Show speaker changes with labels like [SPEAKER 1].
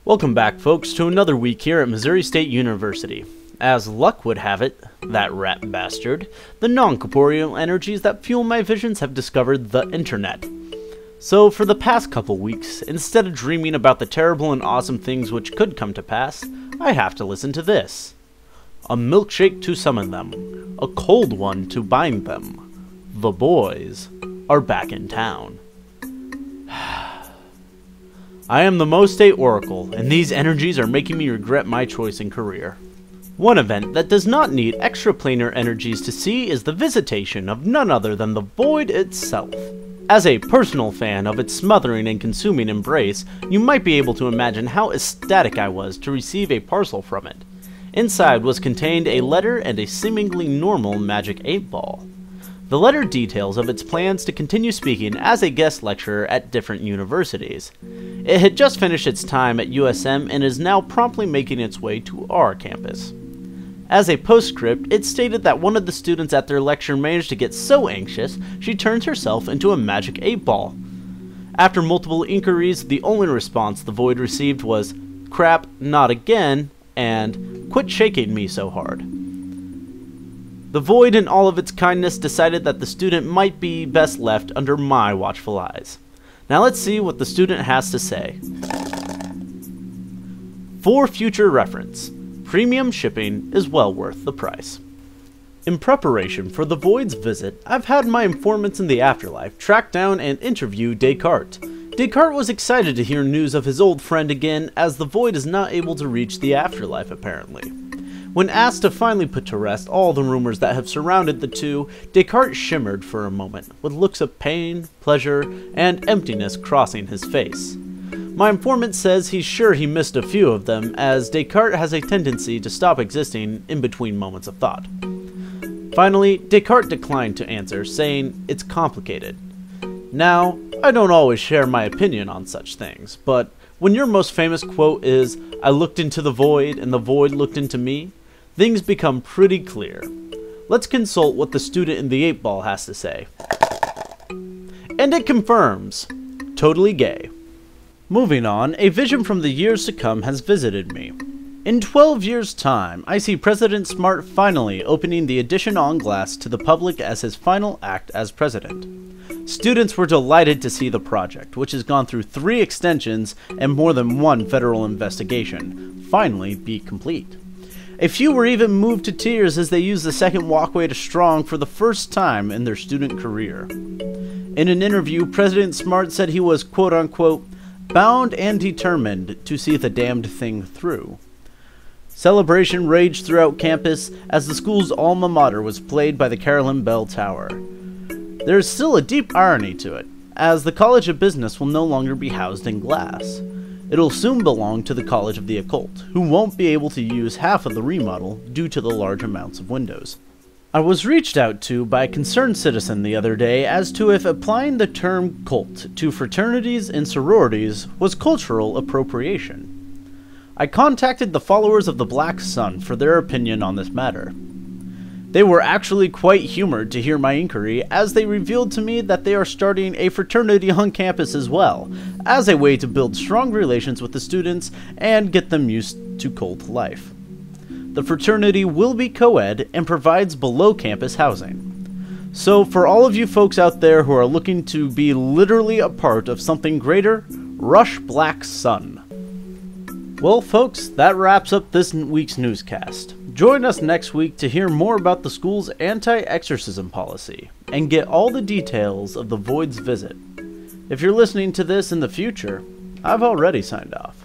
[SPEAKER 1] Welcome back, folks, to another week here at Missouri State University. As luck would have it, that rat bastard, the non-corporeal energies that fuel my visions have discovered the internet. So for the past couple weeks, instead of dreaming about the terrible and awesome things which could come to pass, I have to listen to this. A milkshake to summon them, a cold one to bind them. The boys are back in town. I am the MoState Oracle, and these energies are making me regret my choice in career. One event that does not need extraplanar energies to see is the visitation of none other than the void itself. As a personal fan of its smothering and consuming embrace, you might be able to imagine how ecstatic I was to receive a parcel from it. Inside was contained a letter and a seemingly normal magic 8-ball. The letter details of its plans to continue speaking as a guest lecturer at different universities. It had just finished its time at USM and is now promptly making its way to our campus. As a postscript, it stated that one of the students at their lecture managed to get so anxious, she turned herself into a magic 8-ball. After multiple inquiries, the only response the void received was, "Crap, not again," and "Quit shaking me so hard." The void, in all of its kindness, decided that the student might be best left under my watchful eyes. Now let's see what the student has to say. For future reference, premium shipping is well worth the price. In preparation for the void's visit, I've had my informants in the afterlife track down and interview Descartes. Descartes was excited to hear news of his old friend again, as the void is not able to reach the afterlife apparently. When asked to finally put to rest all the rumors that have surrounded the two, Descartes shimmered for a moment, with looks of pain, pleasure, and emptiness crossing his face. My informant says he's sure he missed a few of them, as Descartes has a tendency to stop existing in between moments of thought. Finally, Descartes declined to answer, saying it's complicated. Now, I don't always share my opinion on such things, but when your most famous quote is, "I looked into the void and the void looked into me," things become pretty clear. Let's consult what the student in the 8-ball has to say. And it confirms. Totally gay. Moving on, a vision from the years to come has visited me. In 12 years' time, I see President Smart finally opening the edition on glass to the public as his final act as president. Students were delighted to see the project, which has gone through 3 extensions and more than 1 federal investigation, finally be complete. A few were even moved to tears as they used the second walkway to Strong for the first time in their student career. In an interview, President Smart said he was quote-unquote bound and determined to see the damned thing through. Celebration raged throughout campus as the school's alma mater was played by the Carolyn Bell Tower. There is still a deep irony to it, as the College of Business will no longer be housed in glass. It'll soon belong to the College of the Occult, who won't be able to use half of the remodel due to the large amounts of windows. I was reached out to by a concerned citizen the other day as to if applying the term cult to fraternities and sororities was cultural appropriation. I contacted the followers of the Black Sun for their opinion on this matter. They were actually quite humored to hear my inquiry, as they revealed to me that they are starting a fraternity on campus as well, as a way to build strong relations with the students and get them used to cult life. The fraternity will be co-ed and provides below-campus housing. So for all of you folks out there who are looking to be literally a part of something greater, rush Black Sun. Well folks, that wraps up this week's newscast. Join us next week to hear more about the school's anti-exorcism policy, and get all the details of the void's visit. If you're listening to this in the future, I've already signed off.